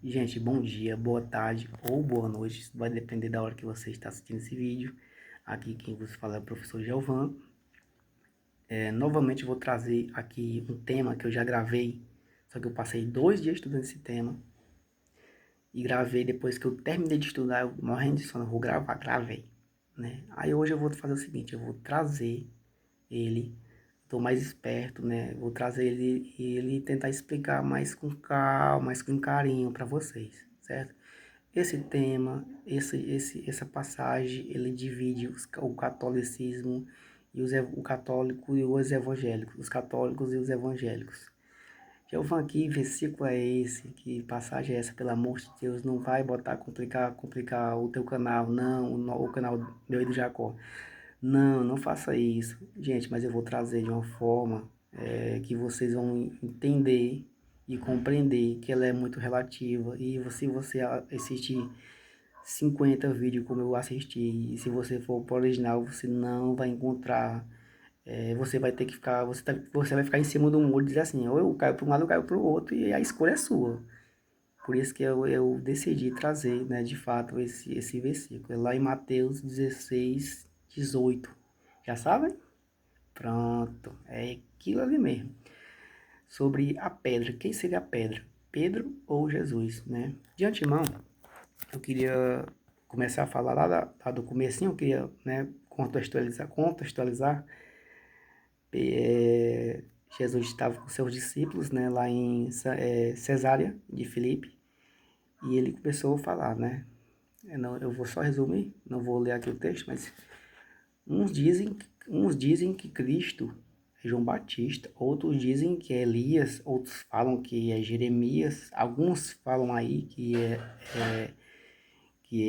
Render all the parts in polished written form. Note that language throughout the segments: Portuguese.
Gente, bom dia, boa tarde ou boa noite, vai depender da hora que você está assistindo esse vídeo. Aqui quem vos fala é o professor Gelvan. Novamente vou trazer aqui um tema que eu já gravei, só que eu passei 2 dias estudando esse tema. E gravei depois que eu terminei de estudar, eu morrendo de sono, eu vou gravar, gravei, né? Aí hoje eu vou fazer o seguinte, eu vou trazer ele, tô mais esperto, né? Vou trazer ele e tentar explicar mais com calma, mais com carinho para vocês, certo? Esse tema, essa passagem, ele divide o catolicismo e o católico e os evangélicos, os católicos e os evangélicos. Jeová, que versículo é esse? Que passagem é essa? Pelo amor de Deus, não vai botar complicar o teu canal, não, o canal do Jacó. Não, não faça isso. Gente, mas eu vou trazer de uma forma que vocês vão entender e compreender que ela é muito relativa. E se você assistir 50 vídeos como eu assisti, e se você for para o original, você não vai encontrar. Você vai ter que ficar, você vai ficar em cima do muro e dizer assim, ou eu caio para um lado, ou eu caio para o outro, e a escolha é sua. Por isso que eu decidi trazer, né, de fato, esse versículo. É lá em Mateus 16, 18. Já sabem? Pronto, é aquilo ali mesmo. Sobre a pedra. Quem seria a pedra? Pedro ou Jesus, né? De antemão, eu queria começar a falar lá do comecinho, eu queria, né, contextualizar. É, Jesus estava com seus discípulos, né, lá em Cesárea de Filipe, e ele começou a falar, né? Eu vou só resumir, não vou ler aqui o texto, mas uns dizem que Cristo é João Batista, outros dizem que é Elias, outros falam que é Jeremias, alguns falam aí que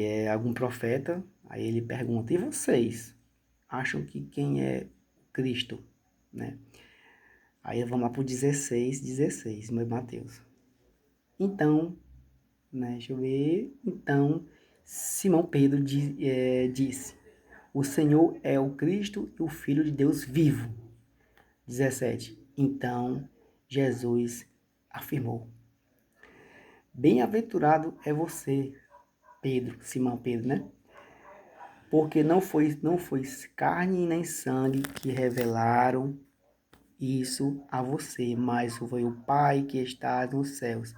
é algum profeta. Aí ele pergunta, e vocês acham que quem é Cristo, né? Aí vamos lá para o 16, meu Mateus. Então, né, deixa eu ver. Então, Simão Pedro disse, o Senhor é o Cristo e o Filho de Deus vivo. 17. Então, Jesus afirmou, bem-aventurado é você, Pedro, Simão Pedro, né? Porque não foi carne nem sangue que revelaram isso a você, mas foi o Pai que está nos céus.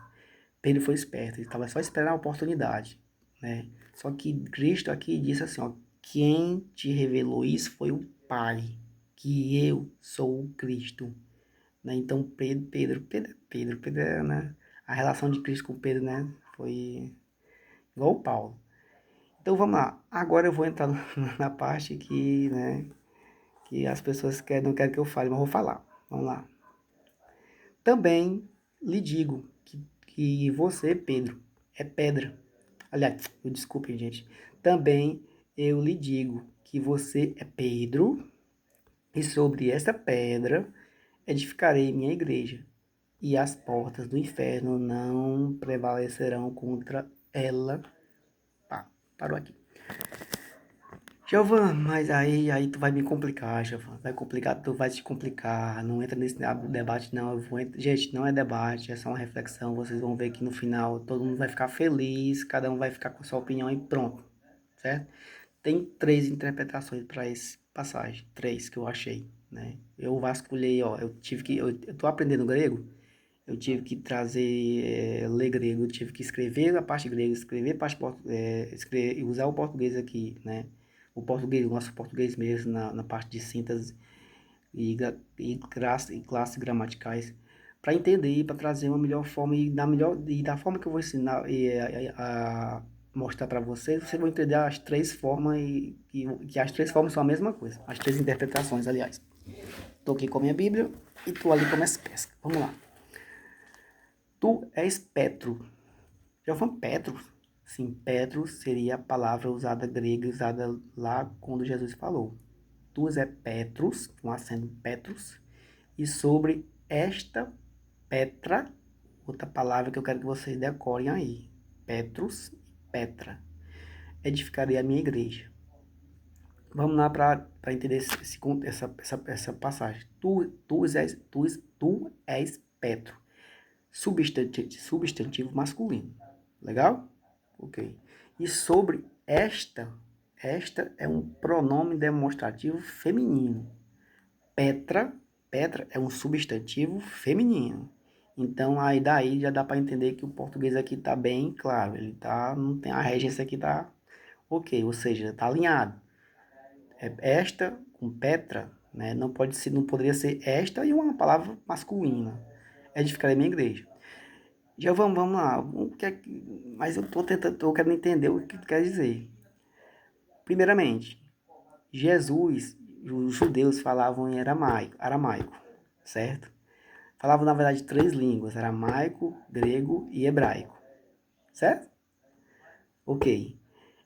Pedro foi esperto, ele estava só esperando a oportunidade, né? Só que Cristo aqui disse assim, ó, quem te revelou isso foi o Pai, que eu sou o Cristo, né? Então Pedro, né? A relação de Cristo com Pedro, né? Foi igual o Paulo. Então vamos lá. Agora eu vou entrar na parte que, né? Que as pessoas não querem que eu fale, mas vou falar. Vamos lá. Também lhe digo que você, Pedro, é pedra. Aliás, desculpem, gente. Também eu lhe digo que você é Pedro, e sobre esta pedra edificarei minha igreja, e as portas do inferno não prevalecerão contra ela. Pá, parou aqui. Giovanni, mas aí tu vai me complicar, Giovanni. Vai complicar, tu vai te complicar. Não entra nesse debate, não. Gente, não é debate, é só uma reflexão. Vocês vão ver que no final todo mundo vai ficar feliz, cada um vai ficar com sua opinião e pronto, certo? Tem 3 interpretações para essa passagem, 3 que eu achei, né? Eu vasculhei, ó, eu tô aprendendo grego, eu tive que trazer, ler grego, eu tive que escrever a parte grega, escrever a parte usar o português aqui, né? O português, o nosso português mesmo, na parte de síntese e classes gramaticais, para entender, para trazer uma melhor forma e da forma que eu vou ensinar a mostrar para vocês vão entender as 3 formas e que as 3 formas são a mesma coisa, as 3 interpretações, aliás. Estou aqui com a minha Bíblia e estou ali com as pescas. Vamos lá. Tu és Petro. Já foi Petro? Sim, Petro seria a palavra usada grega, usada lá quando Jesus falou. Tu é Petrus, com acento Petrus, e sobre esta Petra, outra palavra que eu quero que vocês decorem aí. Petrus e Petra. Edificarei a minha igreja. Vamos lá para entender essa passagem. Tu és Petro. Substantivo masculino. Legal? Ok. E sobre esta é um pronome demonstrativo feminino. Petra, Petra é um substantivo feminino. Então aí daí já dá para entender que o português aqui tá bem claro. Ele tá, não tem a regência aqui tá ok, ou seja, tá alinhado. Esta com Petra, né? Não pode ser, não poderia ser esta e uma palavra masculina. Edificarei minha igreja. Já vamos lá. Mas eu tô tentando, tô querendo entender o que quer dizer. Primeiramente, Jesus, os judeus falavam em aramaico, certo? Falavam, na verdade, três línguas: aramaico, grego e hebraico, certo? Ok.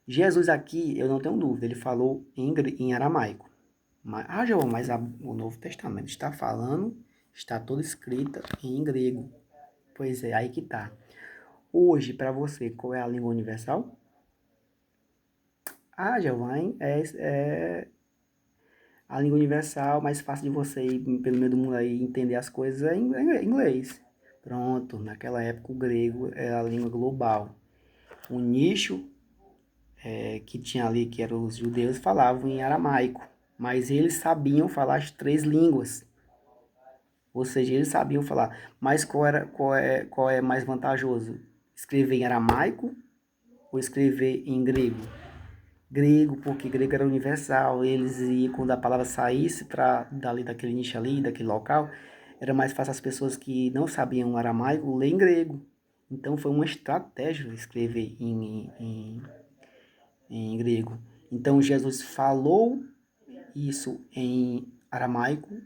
Jesus aqui, eu não tenho dúvida, ele falou em aramaico. João, mas o Novo Testamento está falando, está toda escrita em grego. Pois é, aí que tá. Hoje, para você, qual é a língua universal? Giovanni, a língua universal, mais fácil de você ir pelo meio do mundo aí entender as coisas é inglês. Pronto, naquela época o grego era a língua global. O nicho que tinha ali, que eram os judeus, falavam em aramaico, mas eles sabiam falar as três línguas. Ou seja, eles sabiam falar. Mas qual é mais vantajoso? Escrever em aramaico ou escrever em grego? Grego, porque grego era universal. Eles iam, quando a palavra saísse para dali daquele nicho ali, daquele local, era mais fácil as pessoas que não sabiam aramaico ler em grego. Então foi uma estratégia escrever em grego. Então Jesus falou isso em aramaico,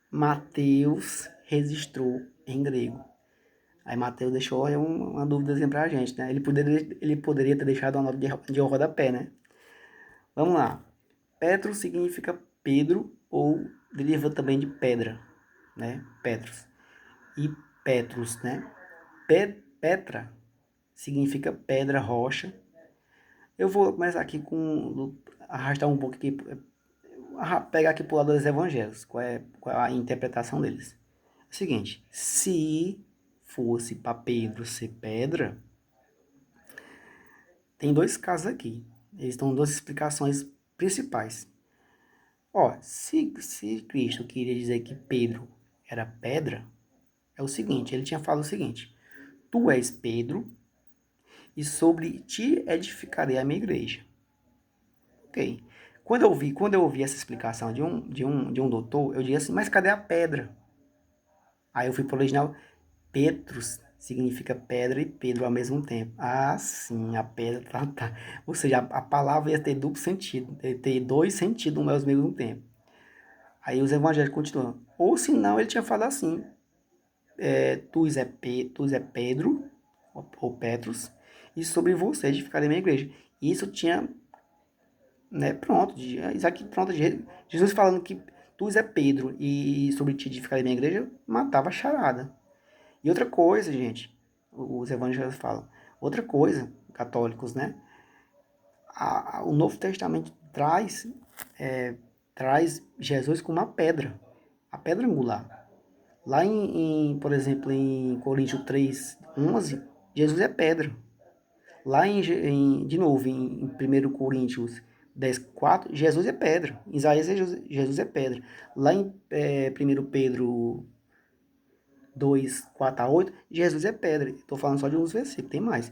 Mateus registrou em grego. Aí Mateus deixou uma dúvidazinha pra gente, né? Ele poderia ter deixado uma nota de rodapé, né? Vamos lá. Petro significa Pedro ou deriva também de pedra, né? Petros. E Petrus, né? Petra significa pedra, rocha. Eu vou começar aqui com arrastar um pouco aqui, pegar aqui pro lado dos evangelhos, qual é a interpretação deles. É o seguinte, se fosse para Pedro ser pedra, tem dois casos aqui. Eles dão duas explicações principais. Ó, se Cristo queria dizer que Pedro era pedra, é o seguinte, ele tinha falado o seguinte: Tu és Pedro, e sobre ti edificarei a minha igreja. Ok. Quando eu ouvi essa explicação de um doutor, eu disse assim, mas cadê a pedra? Aí eu fui para o original, Petrus significa pedra e Pedro ao mesmo tempo. Ah, sim, a pedra tá. Ou seja, a palavra ia ter duplo sentido, ia ter dois sentidos ao mesmo tempo. Aí os evangelhos continuam. Ou senão ele tinha falado assim, tu és Pedro, ou Petrus, e sobre você edificarei minha igreja. Isso tinha, né, pronto, isso aqui, pronto, Jesus falando que tu és Pedro e sobre ti edificarei minha igreja, matava a charada. E outra coisa, gente, os evangelhos falam, outra coisa, católicos, né, o Novo Testamento traz Jesus como uma pedra, a pedra angular. Lá por exemplo, em Coríntios 3:11, Jesus é pedra. Lá de novo, em 1 Coríntios 10:4, Jesus é pedra. Em Isaías, Jesus é pedra. Lá em 1 Pedro 2:4-8, Jesus é pedra. Estou falando só de uns versículos, tem mais.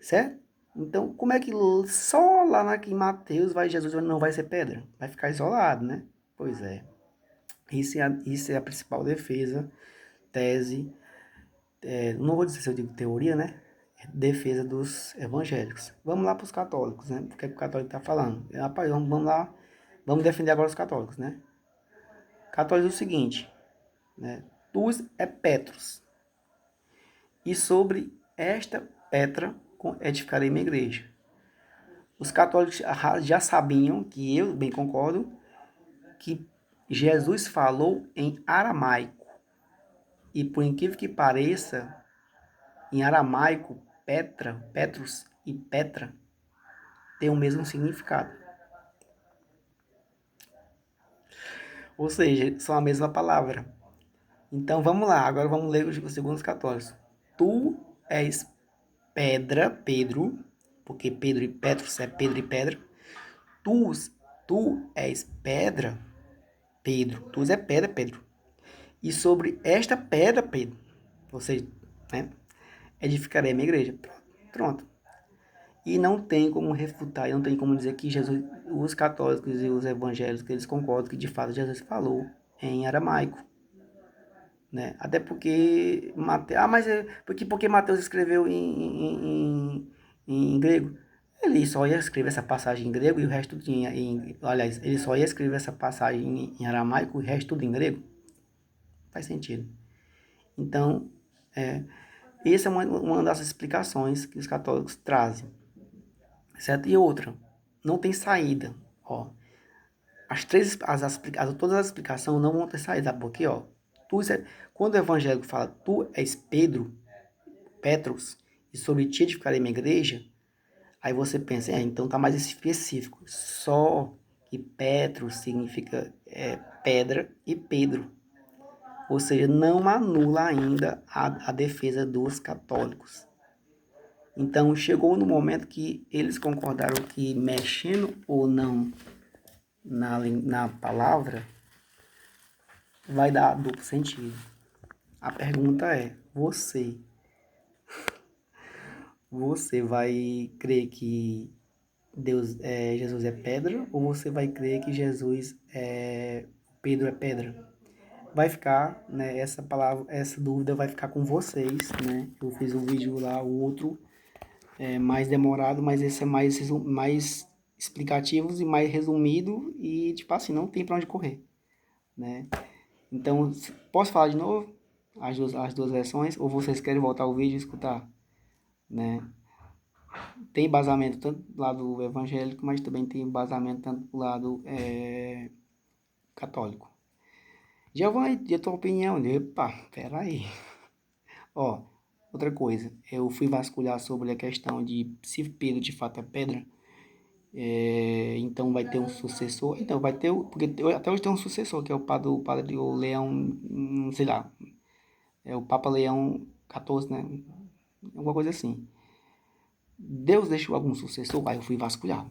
Certo? Então, como é que só lá em Mateus Jesus não vai ser pedra? Vai ficar isolado, né? Pois é. Isso é a principal defesa, tese, não vou dizer se eu digo teoria, né? Defesa dos evangélicos. Vamos lá para os católicos, né? O que, é que o católico está falando? Rapaz, vamos lá, vamos defender agora os católicos, né? Católicos é o seguinte, né? Tus é Petros, e sobre esta Petra edificarei minha igreja. Os católicos já sabiam, que eu bem concordo, que Jesus falou em aramaico. E por incrível que pareça, em aramaico, Petrus e Petra têm o mesmo significado. Ou seja, são a mesma palavra. Então vamos lá, agora vamos ler os segundos católicos. Tu és pedra, Pedro, porque Pedro e Petros é Pedro e pedra. Tu, tu és pedra, Pedro. Tu é pedra, Pedro. E sobre esta pedra, Pedro, você, né, edificarei a minha igreja. Pronto. E não tem como refutar, e não tem como dizer que Jesus, os católicos e os evangélicos, eles concordam que de fato Jesus falou em aramaico, né? Até porque mas porque Mateus escreveu em grego. Ele só ia escrever essa passagem em grego e o resto tinha aliás, ele só ia escrever essa passagem em aramaico e o resto tudo em grego. Faz sentido. Então, essa é uma das explicações que os católicos trazem, certo? E outra, não tem saída, ó. Todas as explicações não vão ter saída, porque, ó, quando o evangélico fala, tu és Pedro, Petros, e sobre ti edificarei minha igreja, aí você pensa, então tá mais específico. Só que Petros significa pedra e Pedro. Ou seja, não anula ainda a defesa dos católicos. Então chegou no momento que eles concordaram que mexendo ou não na palavra vai dar duplo sentido. A pergunta é, você vai crer que Jesus é pedra ou você vai crer que Pedro é pedra? Vai ficar, né, essa palavra, essa dúvida vai ficar com vocês, né? Eu fiz um vídeo lá, o outro mais demorado, mas esse é mais explicativos e mais resumido e, tipo assim, não tem para onde correr, né? Então, posso falar de novo as duas versões ou vocês querem voltar ao vídeo e escutar, né? Tem embasamento tanto do lado evangélico, mas também tem embasamento tanto do lado católico. Giovanni, e a tua opinião? Epa, peraí. Ó, outra coisa, eu fui vasculhar sobre a questão de se Pedro de fato é pedra, então vai ter um sucessor. Então vai ter, porque até hoje tem um sucessor, que é o padre o Leão, sei lá, é o Papa Leão 14, né? Alguma coisa assim. Deus deixou algum sucessor? Aí eu fui vasculhar,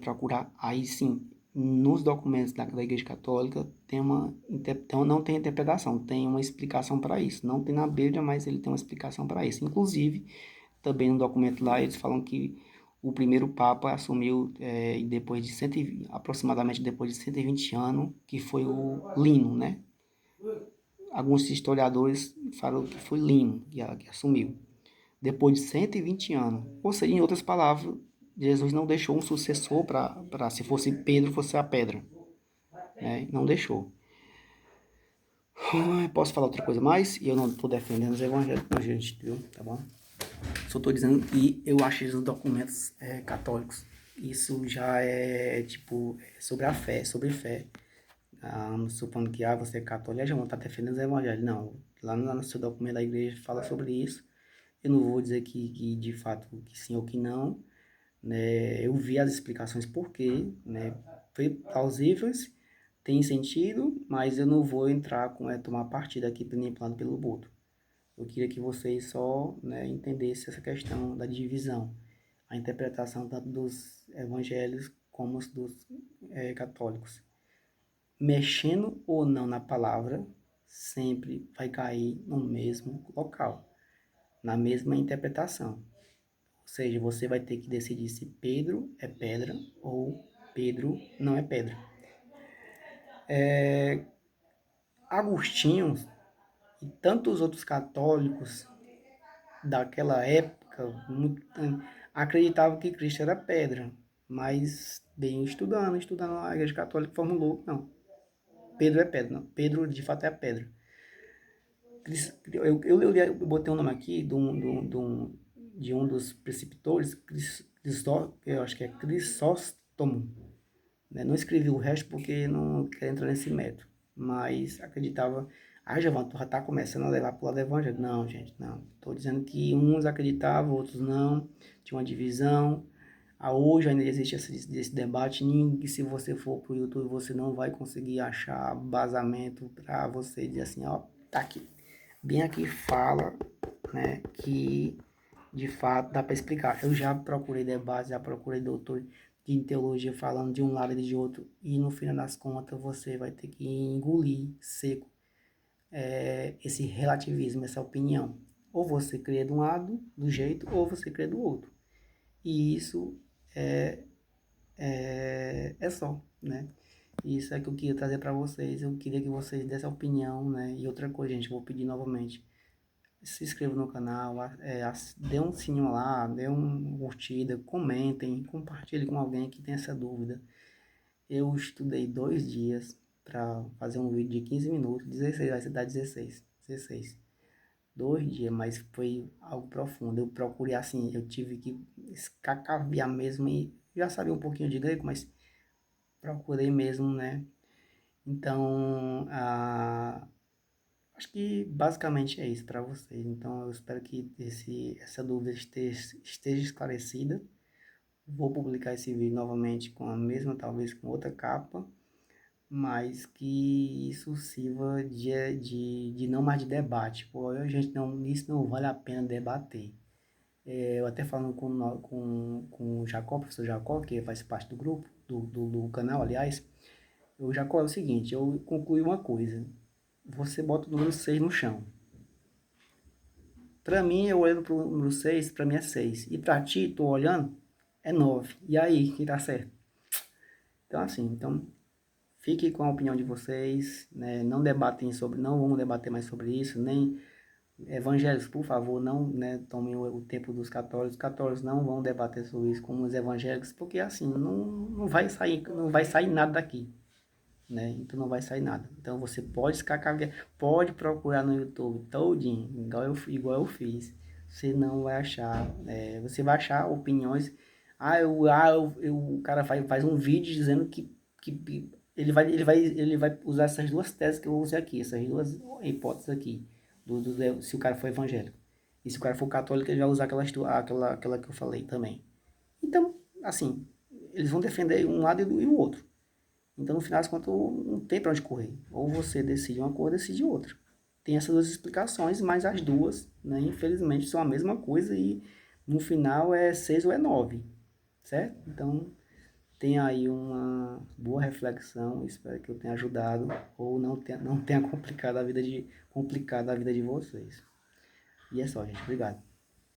procurar. Aí sim, nos documentos da Igreja Católica então não tem interpretação, tem uma explicação para isso. Não tem na Bíblia, mas ele tem uma explicação para isso. Inclusive, também no documento lá, eles falam que o primeiro Papa assumiu depois de aproximadamente depois de 120 anos, que foi o Lino, né? Alguns historiadores falam que foi Lino que assumiu depois de 120 anos. Ou seja, em outras palavras, Jesus não deixou um sucessor para se fosse Pedro, fosse a pedra. Né? Não deixou. Posso falar outra coisa mais? E eu não estou defendendo os evangélicos, não, gente, viu? Tá bom? Só estou dizendo que eu achei os documentos católicos. Isso já é, tipo, sobre a fé, sobre fé. Supondo que você é católico, já vão estar defendendo os evangélicos. Não, lá no seu documento da igreja fala sobre isso. Eu não vou dizer que de fato que sim ou que não, né? Eu vi as explicações por quê, né? Foi plausíveis, tem sentido, mas eu não vou entrar tomar partido aqui nem plano pelo boto. Eu queria que vocês só, né, entendessem essa questão da divisão, a interpretação tanto dos evangélicos como dos católicos. Mexendo ou não na palavra, sempre vai cair no mesmo local, na mesma interpretação. Ou seja, você vai ter que decidir se Pedro é pedra ou Pedro não é pedra. Agostinho e tantos outros católicos daquela época acreditavam que Cristo era pedra, mas bem estudando a Igreja Católica formulou, não, Pedro é pedra, não, Pedro de fato é a pedra. Eu botei um nome aqui de um dos preceptores, eu acho que é Crisóstomo. Né? Não escrevi o resto porque não quero entrar nesse método. Mas acreditava. Giovanni, tu já tá começando a levar pro lado do evangelho. Não, gente, não. Estou dizendo que uns acreditavam, outros não. Tinha uma divisão. Hoje ainda existe esse debate. Se você for pro YouTube, você não vai conseguir achar basamento para você dizer assim, ó, tá aqui. Bem aqui fala, né, que de fato, dá para explicar. Eu já procurei debate, já procurei doutor de teologia falando de um lado e de outro, e no final das contas você vai ter que engolir seco esse relativismo, essa opinião. Ou você crê de um lado, do jeito, ou você crê do outro. E isso é só, né? Isso é que eu queria trazer para vocês. Eu queria que vocês dessem opinião, né? E outra coisa, gente, eu vou pedir novamente. Se inscrevam no canal, dê um sininho lá, dê uma curtida, comentem, compartilhem com alguém que tem essa dúvida. Eu estudei 2 dias para fazer um vídeo de 15 minutos, 16, vai ser dar 16. 2 dias, mas foi algo profundo. Eu procurei assim, eu tive que escacaviar mesmo e já sabia um pouquinho de grego, mas procurei mesmo, né? Então, acho que basicamente é isso para vocês. Então, eu espero que essa dúvida esteja esclarecida. Vou publicar esse vídeo novamente com a mesma, talvez com outra capa, mas que isso sirva de não mais de debate. Pô, a gente não, isso não vale a pena debater. Eu até falando com o Jacó, professor Jacó, que faz parte do grupo, do canal, aliás, o Jacó é o seguinte, eu concluí uma coisa. Você bota o número 6 no chão. Para mim, eu olhando para o número 6, para mim é 6. E para ti, tô olhando, é 9. E aí, que tá certo? Então, assim, fique com a opinião de vocês, né? Não vamos debater mais sobre isso, nem evangélicos, por favor, não, né, tomem o tempo dos católicos. Os católicos não vão debater sobre isso com os evangélicos, porque assim, não vai sair nada daqui, né? Então não vai sair nada. Então você pode escacaviar, pode procurar no YouTube todinho, igual eu fiz. Você não vai achar, você vai achar opiniões. O cara faz um vídeo dizendo que ele vai usar essas duas teses que eu usei aqui, essas duas hipóteses aqui, se o cara for evangélico. E se o cara for católico, ele vai usar aquela que eu falei também. Então, assim, eles vão defender um lado e o outro. Então, no final das contas, não tem para onde correr. Ou você decide uma coisa, ou decide outra. Tem essas duas explicações, mas as duas, né, infelizmente, são a mesma coisa e no final é 6 ou é 9, certo? Então, tenha aí uma boa reflexão, espero que eu tenha ajudado ou não tenha complicado a vida de vocês. E é só, gente. Obrigado.